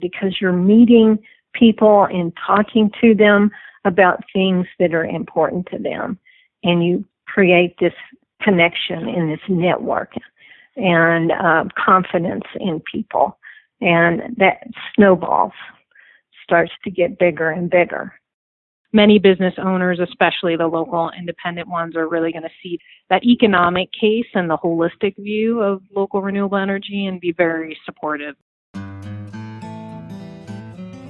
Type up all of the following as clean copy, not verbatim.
because you're meeting people and talking to them about things that are important to them. And you create this connection and this network and confidence in people. And that snowballs, starts to get bigger and bigger. Many business owners, especially the local independent ones, are really going to see that economic case and the holistic view of local renewable energy and be very supportive.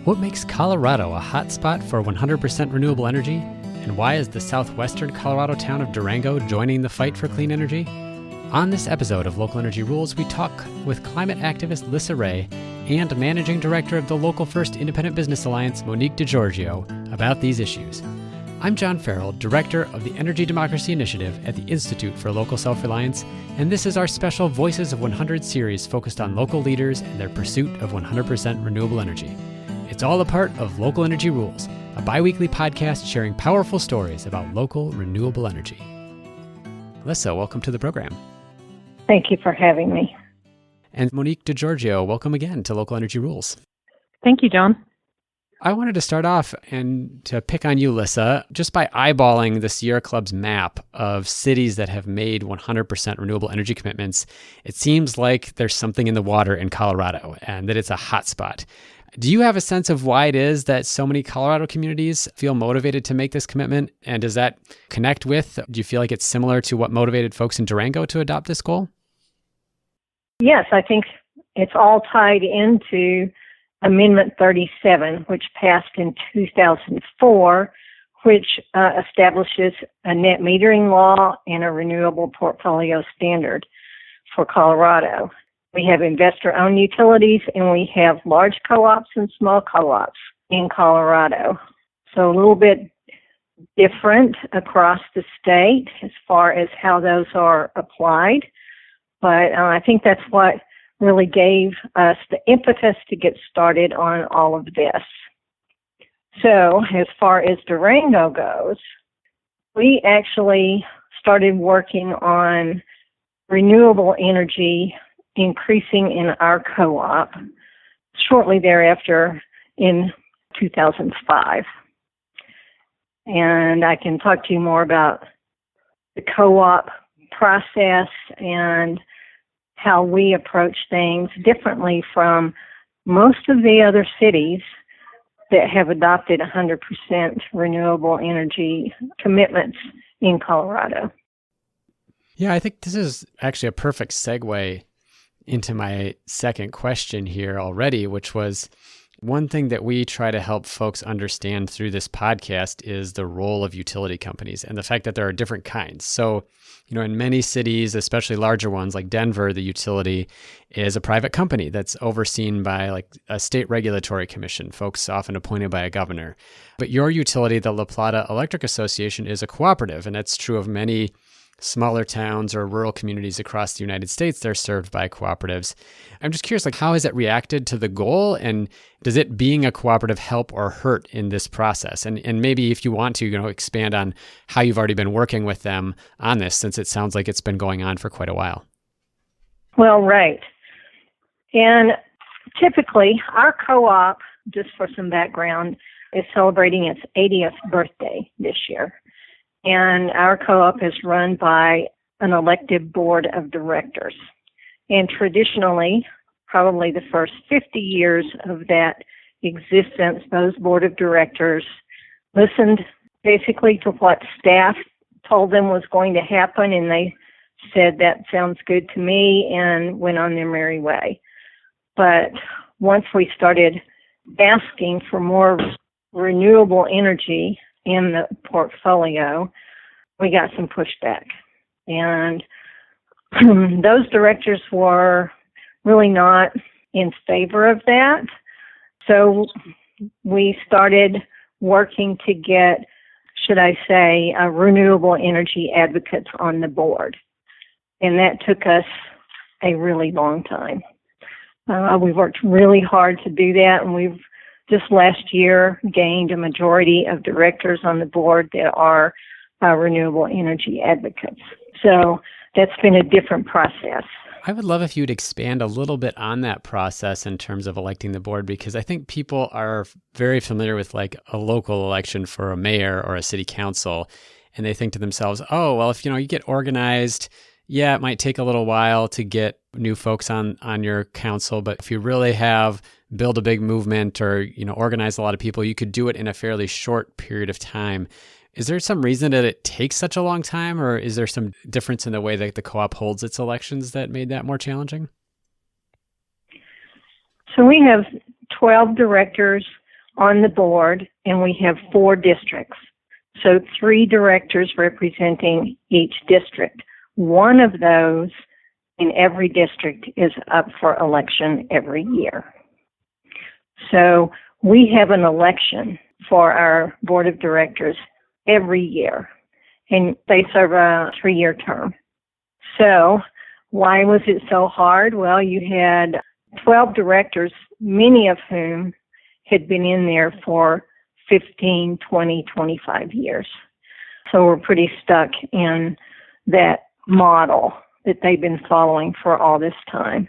What makes Colorado a hotspot for 100% renewable energy? And why is the southwestern Colorado town of Durango joining the fight for clean energy? On this episode of Local Energy Rules, we talk with climate activist Lissa and Managing Director of the Local First Independent Business Alliance, Monique DiGiorgio, about these issues. I'm John Farrell, Director of the Energy Democracy Initiative at the Institute for Local Self-Reliance, and this is our special Voices of 100 series focused on local leaders and their pursuit of 100% renewable energy. It's all a part of Local Energy Rules, a bi-weekly podcast sharing powerful stories about local renewable energy. Lissa, welcome to the program. Thank you for having me. And Monique DiGiorgio, welcome again to Local Energy Rules. Thank you, John. I wanted to start off and to pick on you, Lissa, just by eyeballing the Sierra Club's map of cities that have made 100% renewable energy commitments. It seems like there's something in the water in Colorado and that it's a hot spot. Do you have a sense of why it is that so many Colorado communities feel motivated to make this commitment? And does that connect with, do you feel like it's similar to what motivated folks in Durango to adopt this goal? Yes, I think it's all tied into Amendment 37, which passed in 2004, which establishes a net metering law and a renewable portfolio standard for Colorado. We have investor-owned utilities, and we have large co-ops and small co-ops in Colorado. So a little bit different across the state as far as how those are applied. But I think that's what really gave us the impetus to get started on all of this. So as far as Durango goes, we actually started working on renewable energy increasing in our co-op shortly thereafter in 2005. And I can talk to you more about the co-op process and how we approach things differently from most of the other cities that have adopted 100% renewable energy commitments in Colorado. Yeah, I think this is actually a perfect segue into my second question here already, which was one thing that we try to help folks understand through this podcast is the role of utility companies and the fact that there are different kinds. So, in many cities, especially larger ones like Denver, the utility is a private company that's overseen by like a state regulatory commission, folks often appointed by a governor. But your utility, the La Plata Electric Association, is a cooperative, and that's true of many smaller towns or rural communities across the United States. They're served by cooperatives. I'm just curious, how has it reacted to the goal? And does it being a cooperative help or hurt in this process? And maybe if you want to, expand on how you've already been working with them on this, since it sounds like it's been going on for quite a while. Well, right. And typically our co-op, just for some background, is celebrating its 80th birthday this year. And our co-op is run by an elected board of directors. And traditionally, probably the first 50 years of that existence, those board of directors listened basically to what staff told them was going to happen, and they said, that sounds good to me, and went on their merry way. But once we started asking for more renewable energy in the portfolio, we got some pushback. And those directors were really not in favor of that. So we started working to get, should I say, renewable energy advocates on the board. And that took us a really long time. We worked really hard to do that, and we've just last year gained a majority of directors on the board that are renewable energy advocates. So that's been a different process. I would love if you'd expand a little bit on that process in terms of electing the board, because I think people are very familiar with like a local election for a mayor or a city council. And they think to themselves, oh, well, if you get organized, yeah, it might take a little while to get new folks on your council. But if you really build a big movement or, organize a lot of people, you could do it in a fairly short period of time. Is there some reason that it takes such a long time, or is there some difference in the way that the co-op holds its elections that made that more challenging? So we have 12 directors on the board, and we have 4 districts. So 3 directors representing each district. One of those in every district is up for election every year. So we have an election for our board of directors every year, and they serve a 3-year term. So why was it so hard? Well, you had 12 directors, many of whom had been in there for 15, 20, 25 years. So we're pretty stuck in that model that they've been following for all this time,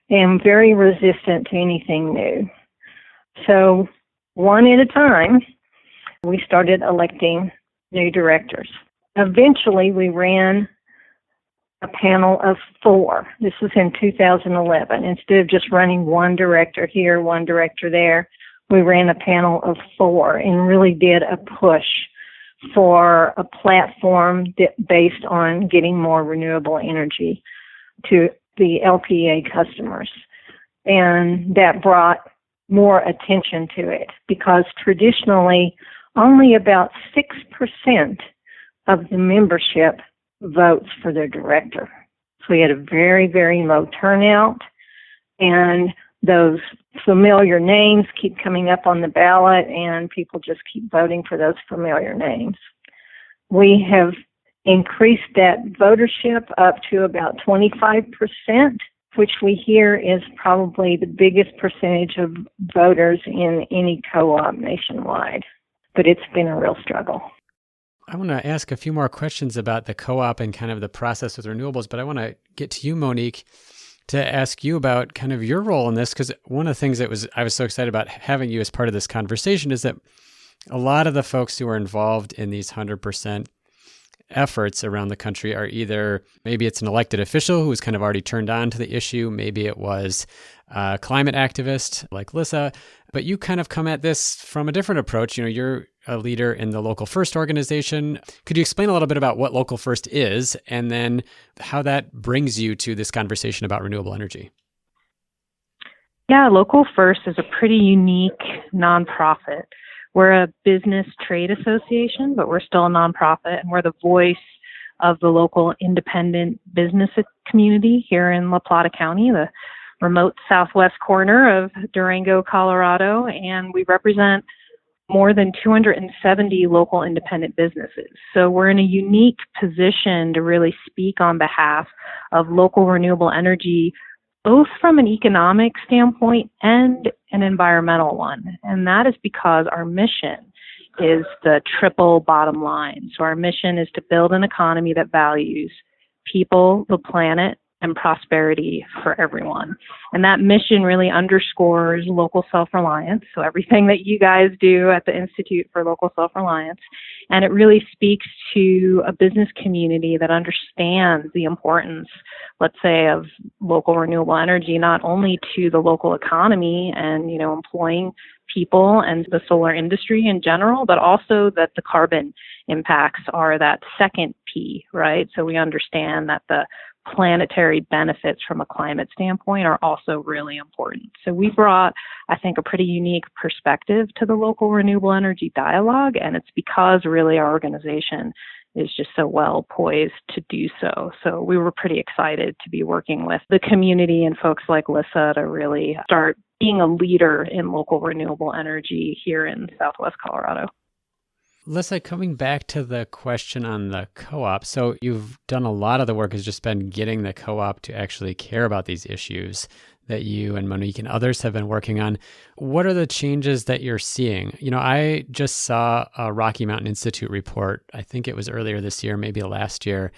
and very resistant to anything new. So one at a time, we started electing new directors. Eventually, we ran a panel of 4. This was in 2011. Instead of just running one director here, one director there, we ran a panel of 4 and really did a push for a platform based on getting more renewable energy to the LPA customers. And that brought more attention to it, because traditionally only about 6% of the membership votes for their director. So we had a very, very low turnout, and those familiar names keep coming up on the ballot, and people just keep voting for those familiar names. We have increased that votership up to about 25%, which we hear is probably the biggest percentage of voters in any co-op nationwide. But it's been a real struggle. I want to ask a few more questions about the co-op and kind of the process with renewables, but I want to get to you, Monique, to ask you about kind of your role in this, because one of the things I was so excited about having you as part of this conversation is that a lot of the folks who are involved in these 100% efforts around the country are either, maybe it's an elected official who's kind of already turned on to the issue, maybe it was a climate activist like Lissa, but you kind of come at this from a different approach. You're a leader in the Local First organization. Could you explain a little bit about what Local First is, and then how that brings you to this conversation about renewable energy? Yeah, Local First is a pretty unique nonprofit. We're a business trade association, but we're still a nonprofit, and we're the voice of the local independent business community here in La Plata County, the remote southwest corner of Durango, Colorado, and we represent more than 270 local independent businesses. So we're in a unique position to really speak on behalf of local renewable energy, both from an economic standpoint and an environmental one. And that is because our mission is the triple bottom line. So our mission is to build an economy that values people, the planet, and prosperity for everyone. And that mission really underscores local self-reliance, so everything that you guys do at the Institute for Local Self-Reliance. And it really speaks to a business community that understands the importance, let's say, of local renewable energy, not only to the local economy and, employing people and the solar industry in general, but also that the carbon impacts are that second P, right? So we understand that the planetary benefits from a climate standpoint are also really important. So we brought, I think, a pretty unique perspective to the local renewable energy dialogue, and it's because really our organization is just so well poised to do so. So we were pretty excited to be working with the community and folks like Lissa to really start being a leader in local renewable energy here in Southwest Colorado. Lissa, coming back to the question on the co-op, so you've done a lot of the work has just been getting the co-op to actually care about these issues that you and Monique and others have been working on. What are the changes that you're seeing? I just saw a Rocky Mountain Institute report, I think it was earlier this year, maybe last year,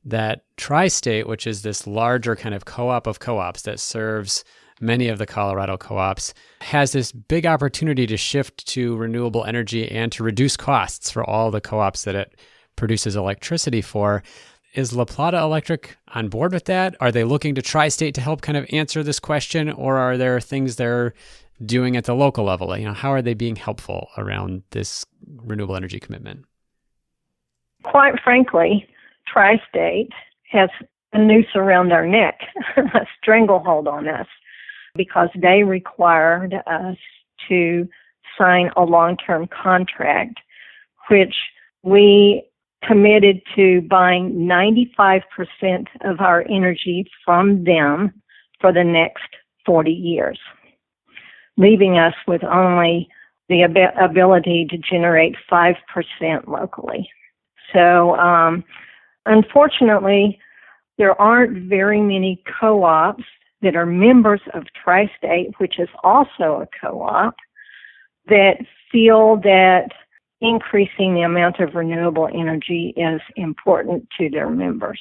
that Tri-State, which is this larger kind of co-op of co-ops that serves many of the Colorado co-ops, has this big opportunity to shift to renewable energy and to reduce costs for all the co-ops that it produces electricity for. Is La Plata Electric on board with that? Are they looking to Tri-State to help kind of answer this question, or are there things they're doing at the local level? How are they being helpful around this renewable energy commitment? Quite frankly, Tri-State has a noose around our neck, a stranglehold on us, because they required us to sign a long-term contract, which we committed to buying 95% of our energy from them for the next 40 years, leaving us with only the ability to generate 5% locally. So, unfortunately, there aren't very many co-ops that are members of Tri-State, which is also a co-op, that feel that increasing the amount of renewable energy is important to their members.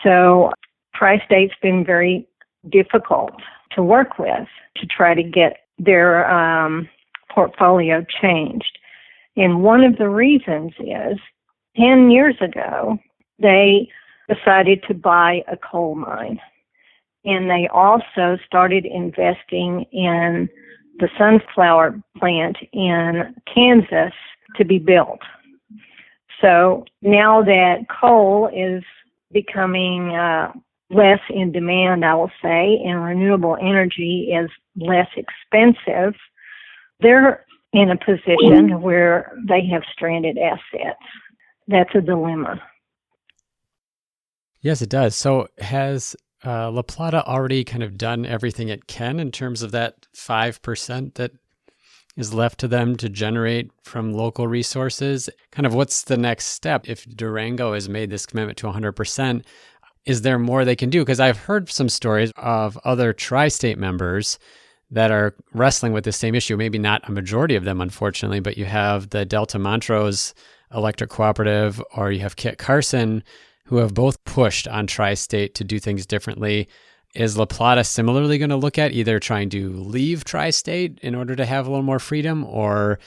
So Tri-State's been very difficult to work with to try to get their portfolio changed. And one of the reasons is 10 years ago, they decided to buy a coal mine. And they also started investing in the sunflower plant in Kansas to be built. So now that coal is becoming less in demand, I will say, and renewable energy is less expensive, they're in a position where they have stranded assets. That's a dilemma. Yes, it does. So has La Plata already kind of done everything it can in terms of that 5% that is left to them to generate from local resources? Kind of what's the next step? If Durango has made this commitment to 100%, is there more they can do? Because I've heard some stories of other Tri-State members that are wrestling with the same issue. Maybe not a majority of them, unfortunately, but you have the Delta Montrose Electric Cooperative, or you have Kit Carson, who have both pushed on Tri-State to do things differently. Is La Plata similarly going to look at either trying to leave Tri-State in order to have a little more freedom, or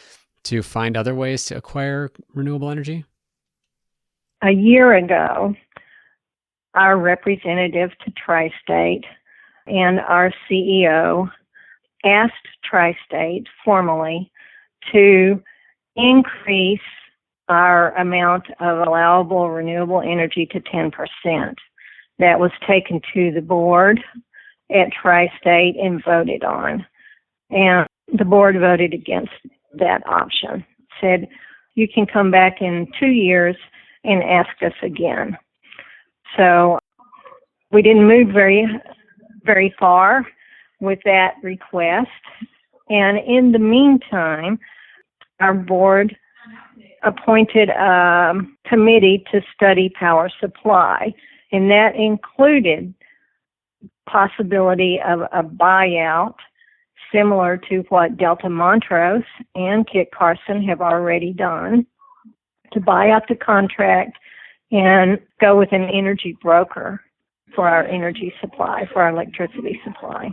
to find other ways to acquire renewable energy? A year ago, our representative to Tri-State and our CEO asked Tri-State formally to increase our amount of allowable renewable energy to 10%. That was taken to the board at Tri-State and voted on. And the board voted against that option. Said, you can come back in 2 years and ask us again. So we didn't move very far with that request. And in the meantime, our board appointed a committee to study power supply, and that included possibility of a buyout similar to what Delta Montrose and Kit Carson have already done, to buy out the contract and go with an energy broker for our energy supply, for our electricity supply.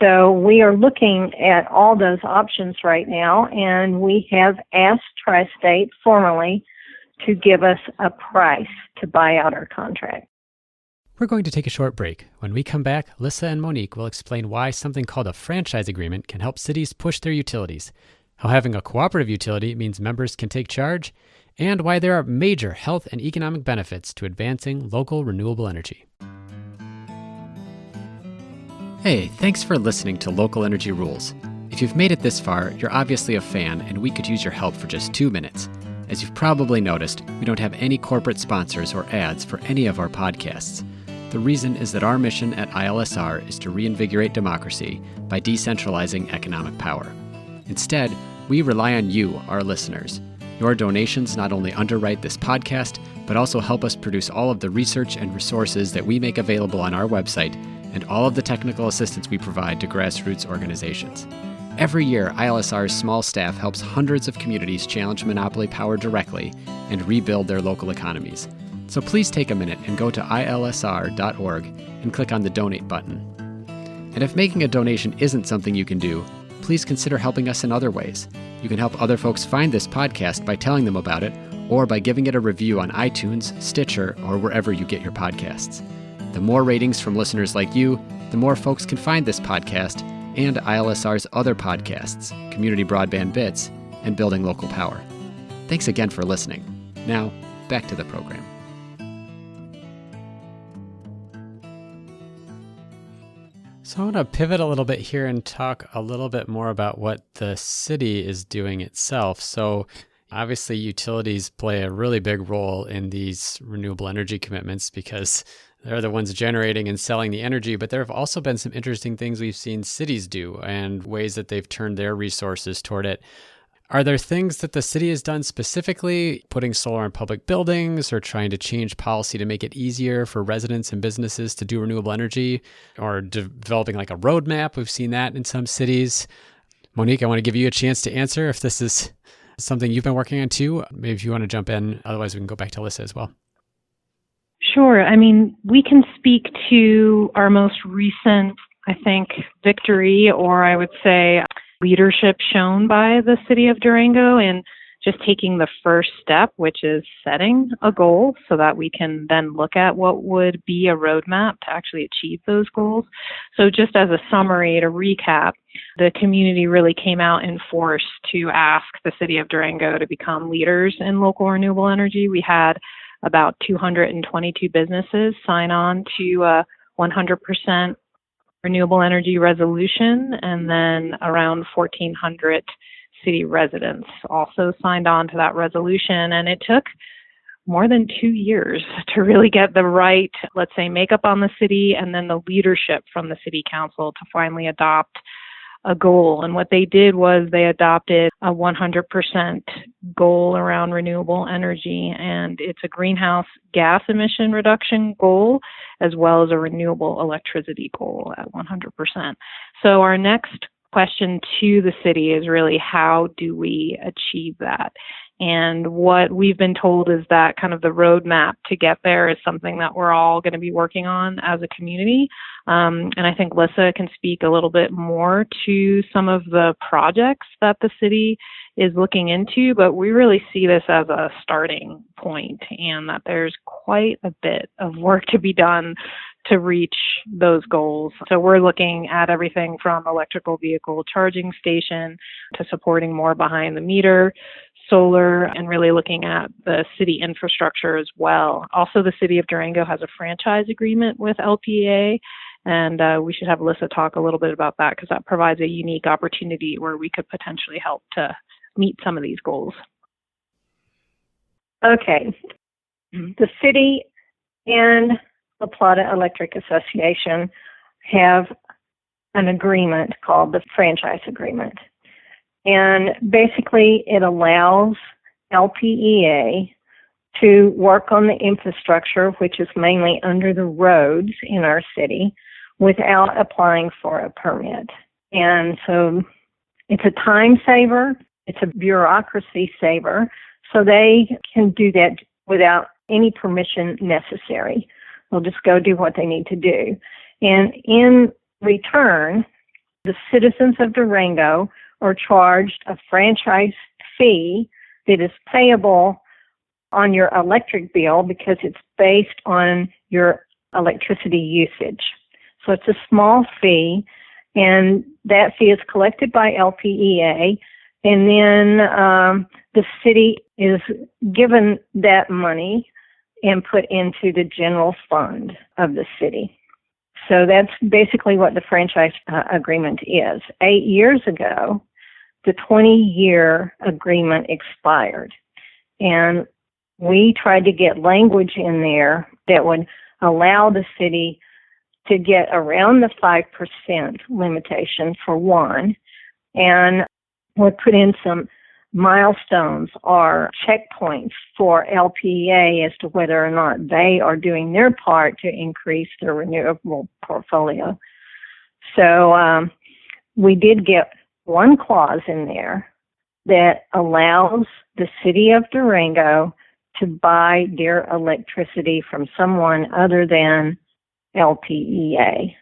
So we are looking at all those options right now, and we have asked Tri-State formally to give us a price to buy out our contract. We're going to take a short break. When we come back, Lissa and Monique will explain why something called a franchise agreement can help cities push their utilities, how having a cooperative utility means members can take charge, and why there are major health and economic benefits to advancing local renewable energy. Hey, thanks for listening to Local Energy Rules. If you've made it this far, you're obviously a fan, and we could use your help for just 2 minutes. As you've probably noticed, we don't have any corporate sponsors or ads for any of our podcasts. The reason is that our mission at ILSR is to reinvigorate democracy by decentralizing economic power. Instead, we rely on you, our listeners. Your donations not only underwrite this podcast, but also help us produce all of the research and resources that we make available on our website and all of the technical assistance we provide to grassroots organizations. Every year, ILSR's small staff helps hundreds of communities challenge monopoly power directly and rebuild their local economies. So please take a minute and go to ilsr.org and click on the donate button. And if making a donation isn't something you can do, please consider helping us in other ways. You can help other folks find this podcast by telling them about it, or by giving it a review on iTunes, Stitcher, or wherever you get your podcasts. The more ratings from listeners like you, the more folks can find this podcast and ILSR's other podcasts, Community Broadband Bits, and Building Local Power. Thanks again for listening. Now, back to the program. So I want to pivot a little bit here and talk a little bit more about what the city is doing itself. So obviously utilities play a really big role in these renewable energy commitments because they're the ones generating and selling the energy, but there have also been some interesting things we've seen cities do and ways that they've turned their resources toward it. Are there things that the city has done specifically, putting solar in public buildings or trying to change policy to make it easier for residents and businesses to do renewable energy, or developing like a roadmap? We've seen that in some cities. Monique, I want to give you a chance to answer if this is something you've been working on too. Maybe if you want to jump in, otherwise we can go back to Lissa as well. Sure. I mean, we can speak to our most recent, I think, victory, or I would say leadership shown by the city of Durango in just taking the first step, which is setting a goal so that we can then look at what would be a roadmap to actually achieve those goals. So just as a summary, to recap, the community really came out in force to ask the city of Durango to become leaders in local renewable energy. We had about 222 businesses sign on to a 100% renewable energy resolution, and then around 1,400 city residents also signed on to that resolution. And it took more than 2 years to really get the right, let's say, makeup on the city and then the leadership from the city council to finally adopt a goal. And what they did was they adopted a 100% goal around renewable energy, and it's a greenhouse gas emission reduction goal as well as a renewable electricity goal at 100%. So our next question to the city is really, how do we achieve that? And what we've been told is that kind of the roadmap to get there is something that we're all going to be working on as a community. And I think Lissa can speak a little bit more to some of the projects that the city is looking into, but we really see this as a starting point and that there's quite a bit of work to be done to reach those goals. So we're looking at everything from electrical vehicle charging station to supporting more behind the meter, solar, and really looking at the city infrastructure as well. Also, the city of Durango has a franchise agreement with LPA, and we should have Lissa talk a little bit about that because that provides a unique opportunity where we could potentially help to meet some of these goals. Okay. The city and the Plata Electric Association have an agreement called the franchise agreement. And basically it allows LPEA to work on the infrastructure, which is mainly under the roads in our city, without applying for a permit. And so it's a time saver, it's a bureaucracy saver, so they can do that without any permission necessary. They'll just go do what they need to do. And in return, the citizens of Durango are charged a franchise fee that is payable on your electric bill because it's based on your electricity usage. So it's a small fee, and that fee is collected by LPEA, and then the city is given that money and put into the general fund of the city. So that's basically what the franchise agreement is. 8 years ago, the 20-year agreement expired, and we tried to get language in there that would allow the city to get around the 5% limitation for one, and we put in some milestones or checkpoints for LPA as to whether or not they are doing their part to increase their renewable portfolio. So we did get one clause in there that allows the city of Durango to buy their electricity from someone other than LPEA.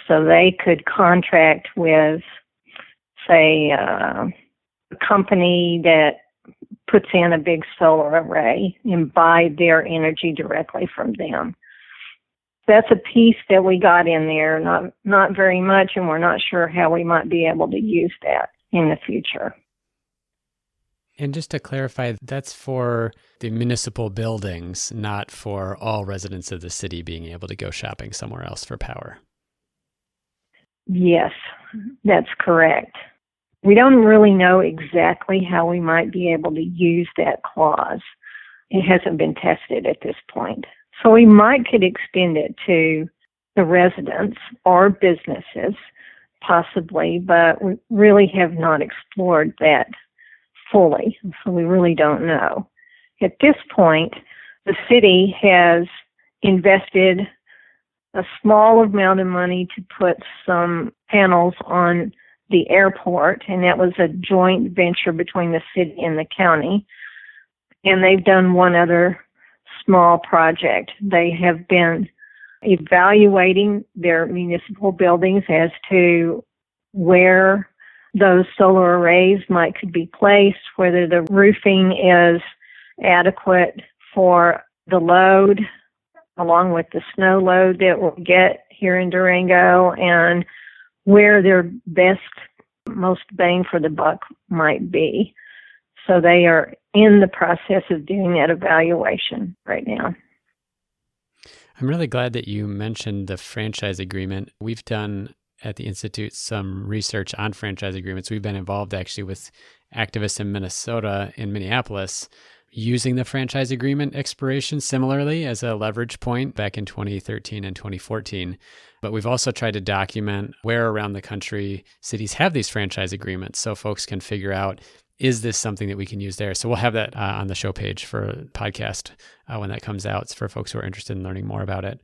So they could contract with, say, a company that puts in a big solar array and buy their energy directly from them. That's a piece that we got in there, not very much, and we're not sure how we might be able to use that in the future. And just to clarify, that's for the municipal buildings, not for all residents of the city being able to go shopping somewhere else for power. Yes, that's correct. We don't really know exactly how we might be able to use that clause. It hasn't been tested at this point. So we could extend it to the residents or businesses, possibly, but we really have not explored that fully, so we really don't know. At this point, the city has invested a small amount of money to put some panels on the airport, and that was a joint venture between the city and the county. And they've done one other small project. They have been evaluating their municipal buildings as to where those solar arrays could be placed, whether the roofing is adequate for the load, along with the snow load that we'll get here in Durango, and where their most bang for the buck might be. So they are in the process of doing that evaluation right now. I'm really glad that you mentioned the franchise agreement. We've done at the Institute some research on franchise agreements. We've been involved actually with activists in Minnesota, in Minneapolis, using the franchise agreement expiration similarly as a leverage point back in 2013 and 2014. But we've also tried to document where around the country cities have these franchise agreements so folks can figure out, is this something that we can use there? So we'll have that on the show page for a podcast when that comes out. It's for folks who are interested in learning more about it.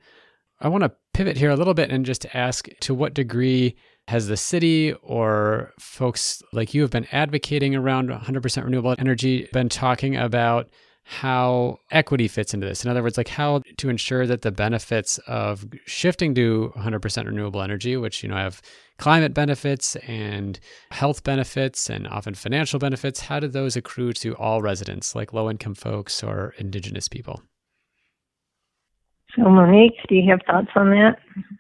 I want to pivot here a little bit and just ask, to what degree has the city or folks like you have been advocating around 100% renewable energy, been talking about how equity fits into this? In other words, like how to ensure that the benefits of shifting to 100% renewable energy, which, have climate benefits and health benefits and often financial benefits, how do those accrue to all residents, like low-income folks or Indigenous people? So Monique, do you have thoughts on that?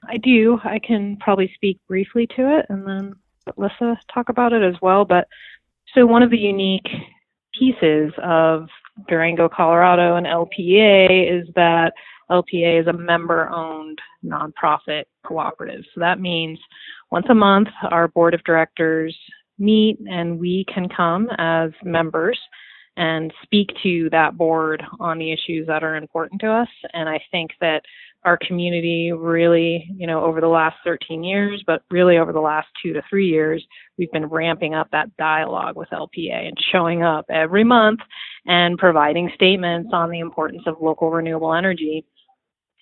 I do. I can probably speak briefly to it and then let Lissa talk about it as well. But so one of the unique pieces of Durango, Colorado and LPA is that LPA is a member-owned nonprofit cooperative. So that means once a month, our board of directors meet and we can come as members and speak to that board on the issues that are important to us. And I think that our community really, over the last 13 years, but really over the last 2 to 3 years, we've been ramping up that dialogue with LPA and showing up every month and providing statements on the importance of local renewable energy.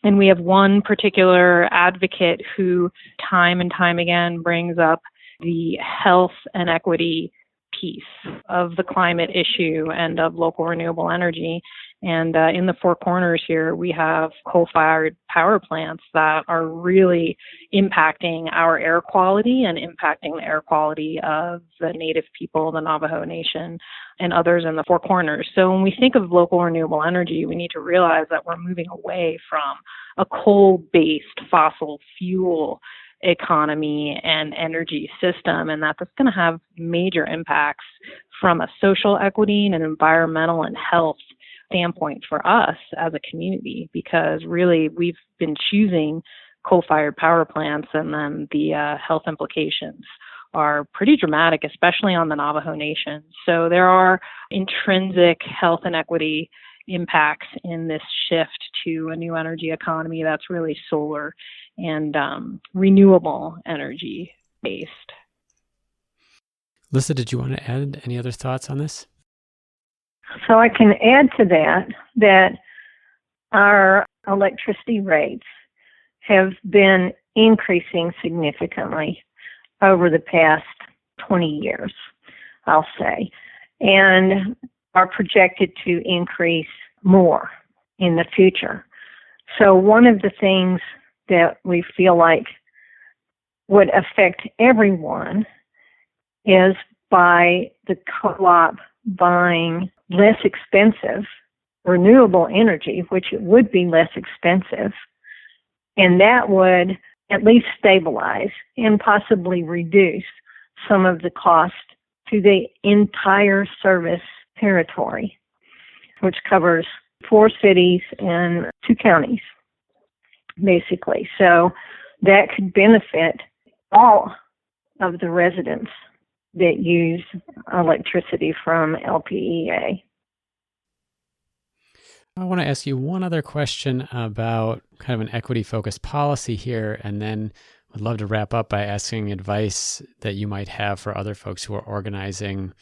And we have one particular advocate who time and time again brings up the health and equity piece of the climate issue and of local renewable energy. And in the Four Corners here, we have coal-fired power plants that are really impacting our air quality and impacting the air quality of the Native people, the Navajo Nation, and others in the Four Corners. So when we think of local renewable energy, we need to realize that we're moving away from a coal-based fossil fuel economy and energy system, and that's going to have major impacts from a social equity and an environmental and health standpoint for us as a community, because really we've been choosing coal-fired power plants, and then the health implications are pretty dramatic, especially on the Navajo Nation. So there are intrinsic health and equity impacts in this shift to a new energy economy that's really solar and renewable energy based. Lissa, did you want to add any other thoughts on this? So I can add to that our electricity rates have been increasing significantly over the past 20 years, I'll say, and are projected to increase more in the future. So one of the things that we feel like would affect everyone is by the co-op buying less expensive renewable energy, which it would be less expensive, and that would at least stabilize and possibly reduce some of the cost to the entire service territory, which covers 4 cities and 2 counties, basically. So that could benefit all of the residents that use electricity from LPEA. I want to ask you one other question about kind of an equity-focused policy here, and then would love to wrap up by asking advice that you might have for other folks who are organizing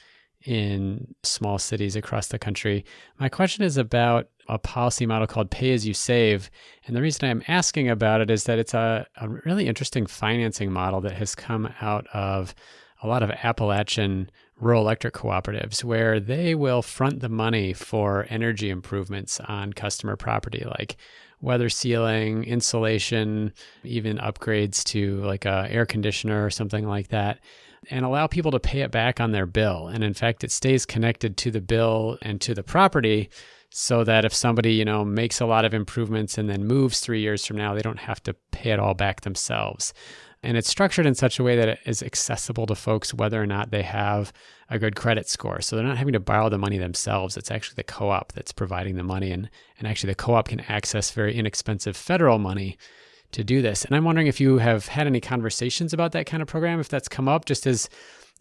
in small cities across the country. My question is about a policy model called Pay As You Save. And the reason I'm asking about it is that it's a really interesting financing model that has come out of a lot of Appalachian rural electric cooperatives, where they will front the money for energy improvements on customer property, like weather sealing, insulation, even upgrades to like a air conditioner or something like that, and allow people to pay it back on their bill. And in fact, it stays connected to the bill and to the property, so that if somebody, makes a lot of improvements and then moves 3 years from now, they don't have to pay it all back themselves. And it's structured in such a way that it is accessible to folks whether or not they have a good credit score. So they're not having to borrow the money themselves. It's actually the co-op that's providing the money. And actually the co-op can access very inexpensive federal money to do this. And I'm wondering if you have had any conversations about that kind of program, if that's come up, just as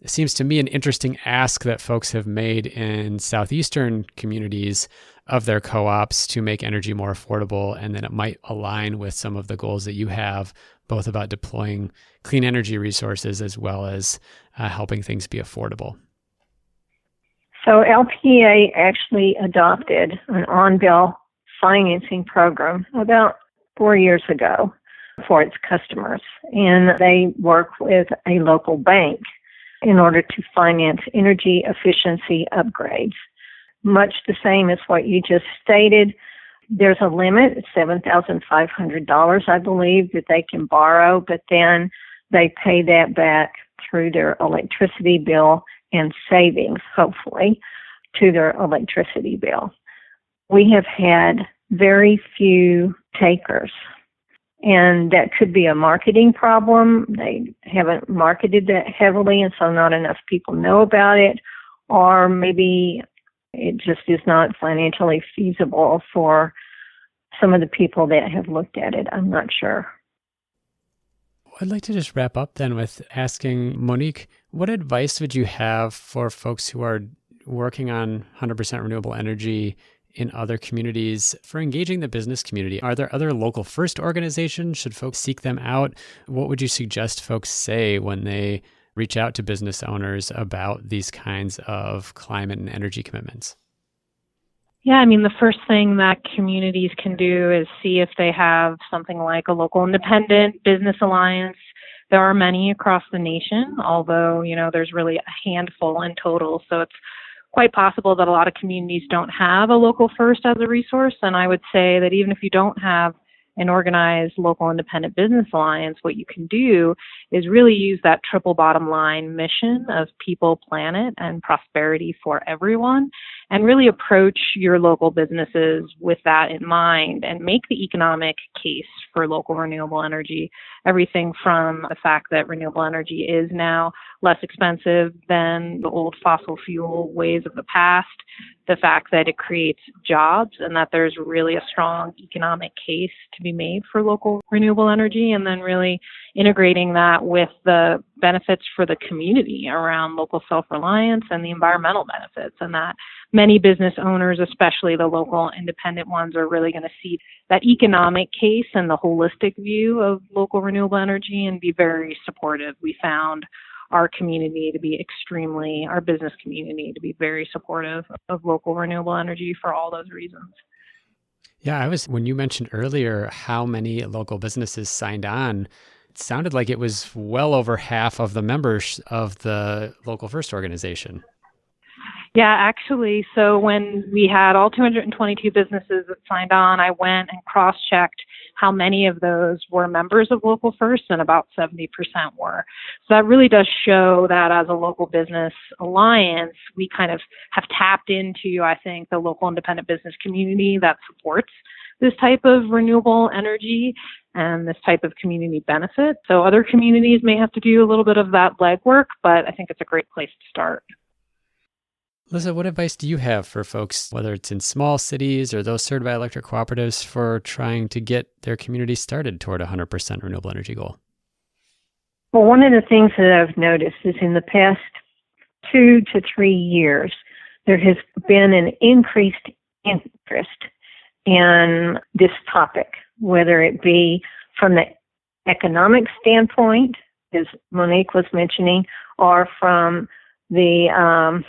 it seems to me an interesting ask that folks have made in southeastern communities of their co-ops to make energy more affordable. And then it might align with some of the goals that you have, both about deploying clean energy resources as well as helping things be affordable. So LPA actually adopted an on-bill financing program about 4 years ago for its customers. And they work with a local bank in order to finance energy efficiency upgrades. Much the same as what you just stated. There's a limit, it's $7,500, I believe, that they can borrow, but then they pay that back through their electricity bill and savings, hopefully, to their electricity bill. We have had very few takers, and that could be a marketing problem. They haven't marketed that heavily, and so not enough people know about it, or maybe it just is not financially feasible for some of the people that have looked at it. I'm not sure. I'd like to just wrap up then with asking Monique, what advice would you have for folks who are working on 100% renewable energy in other communities for engaging the business community? Are there other local first organizations? Should folks seek them out? What would you suggest folks say when they reach out to business owners about these kinds of climate and energy commitments? Yeah, the first thing that communities can do is see if they have something like a local independent business alliance. There are many across the nation, although, there's really a handful in total. So it's quite possible that a lot of communities don't have a local first as a resource. And I would say that even if you don't have an organized local independent business alliance, what you can do is really use that triple bottom line mission of people, planet, and prosperity for everyone, and really approach your local businesses with that in mind and make the economic case for local renewable energy. Everything from the fact that renewable energy is now less expensive than the old fossil fuel ways of the past, the fact that it creates jobs and that there's really a strong economic case to be made for local renewable energy, and then really integrating that with the benefits for the community around local self-reliance and the environmental benefits, and that many business owners, especially the local independent ones, are really going to see that economic case and the holistic view of local renewable energy and be very supportive. We found our community to be our business community to be very supportive of local renewable energy for all those reasons. Yeah, when you mentioned earlier how many local businesses signed on, it sounded like it was well over half of the members of the Local First organization. Yeah, actually, so when we had all 222 businesses that signed on, I went and cross-checked how many of those were members of Local First, and about 70% were. So that really does show that as a local business alliance, we kind of have tapped into, I think, the local independent business community that supports this type of renewable energy and this type of community benefit. So other communities may have to do a little bit of that legwork, but I think it's a great place to start. Lissa, what advice do you have for folks, whether it's in small cities or those served by electric cooperatives, for trying to get their community started toward a 100% renewable energy goal? Well, one of the things that I've noticed is in the past 2 to 3 years, there has been an increased interest in this topic, whether it be from the economic standpoint, as Monique was mentioning, or from the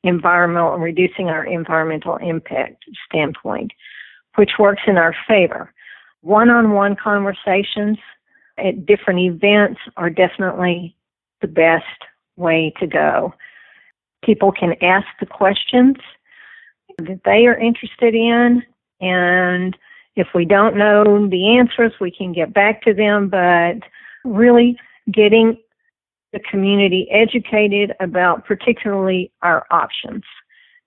reducing our environmental impact standpoint, which works in our favor. One-on-one conversations at different events are definitely the best way to go. People can ask the questions that they are interested in, and if we don't know the answers, we can get back to them, but really getting the community educated about particularly our options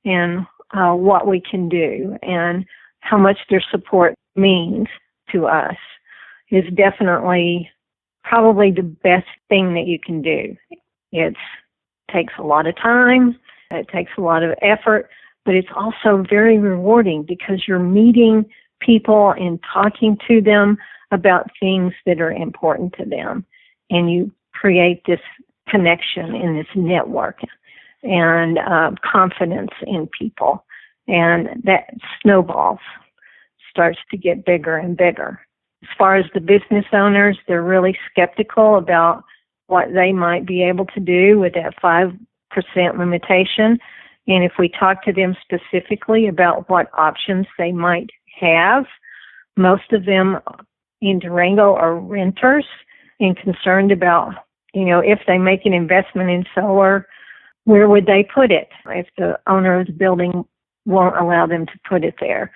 and what we can do and how much their support means to us is definitely probably the best thing that you can do. It takes a lot of time, it takes a lot of effort, but it's also very rewarding because you're meeting people and talking to them about things that are important to them, and you create this connection in this network and confidence in people, and that snowballs, starts to get bigger and bigger. As far as the business owners, they're really skeptical about what they might be able to do with that 5% limitation, and if we talk to them specifically about what options they might have, most of them in Durango are renters and concerned about, if they make an investment in solar, where would they put it if the owner of the building won't allow them to put it there?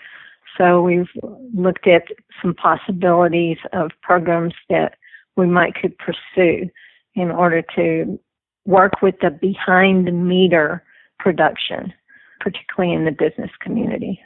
So we've looked at some possibilities of programs that we could pursue in order to work with the behind-the-meter production, particularly in the business community.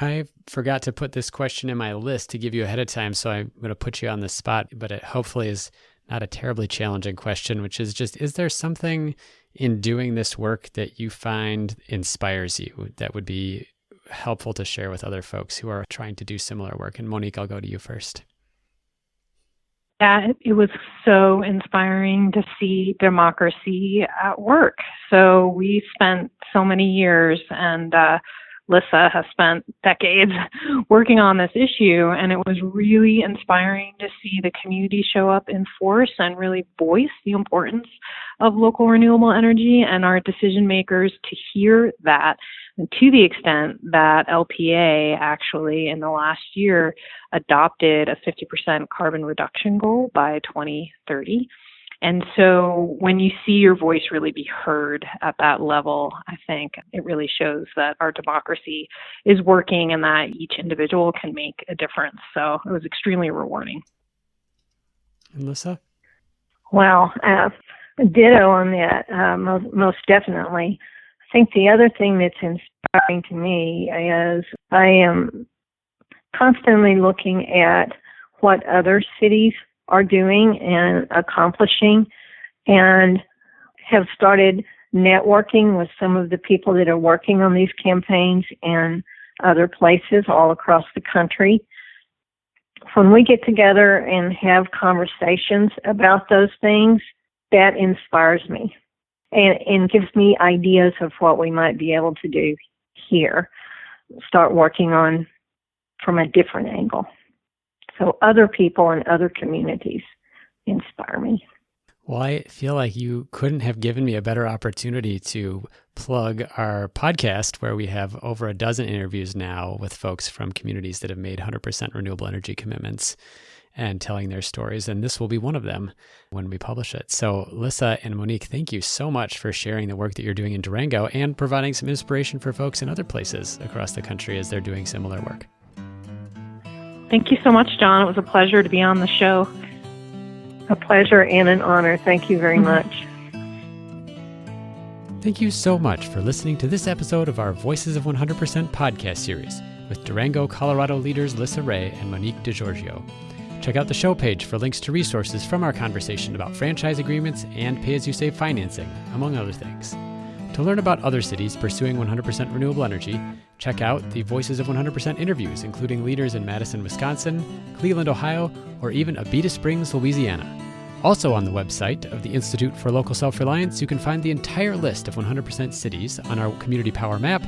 I forgot to put this question in my list to give you ahead of time, so I'm going to put you on the spot, but it hopefully is not a terribly challenging question, which is just, is there something in doing this work that you find inspires you that would be helpful to share with other folks who are trying to do similar work? And Monique, I'll go to you first. Yeah, it was so inspiring to see democracy at work. So we spent so many years, and Lissa has spent decades working on this issue, and it was really inspiring to see the community show up in force and really voice the importance of local renewable energy, and our decision makers to hear that, and to the extent that LPA actually in the last year adopted a 50% carbon reduction goal by 2030. And so when you see your voice really be heard at that level, I think it really shows that our democracy is working and that each individual can make a difference. So it was extremely rewarding. And Lissa? Well, ditto on that, most definitely. I think the other thing that's inspiring to me is I am constantly looking at what other cities are doing and accomplishing, and have started networking with some of the people that are working on these campaigns in other places all across the country. When we get together and have conversations about those things, that inspires me and gives me ideas of what we might be able to do here, start working on from a different angle. So other people and other communities inspire me. Well, I feel like you couldn't have given me a better opportunity to plug our podcast, where we have over a dozen interviews now with folks from communities that have made 100% renewable energy commitments and telling their stories. And this will be one of them when we publish it. So Lissa and Monique, thank you so much for sharing the work that you're doing in Durango and providing some inspiration for folks in other places across the country as they're doing similar work. Thank you so much, John. It was a pleasure to be on the show. A pleasure and an honor. Thank you very much. Thank you so much for listening to this episode of our Voices of 100% podcast series with Durango, Colorado leaders Lissa Ray and Monique DiGiorgio. Check out the show page for links to resources from our conversation about franchise agreements and pay-as-you-save financing, among other things. To learn about other cities pursuing 100% renewable energy, check out the Voices of 100% interviews, including leaders in Madison, Wisconsin, Cleveland, Ohio, or even Abita Springs, Louisiana. Also on the website of the Institute for Local Self-Reliance, you can find the entire list of 100% cities on our Community Power map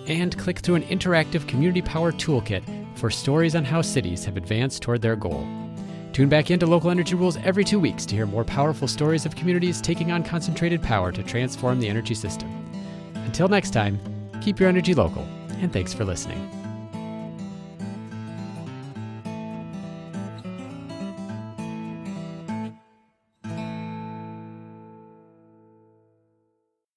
and click through an interactive Community Power toolkit for stories on how cities have advanced toward their goal. Tune back into Local Energy Rules every 2 weeks to hear more powerful stories of communities taking on concentrated power to transform the energy system. Until next time, keep your energy local, and thanks for listening.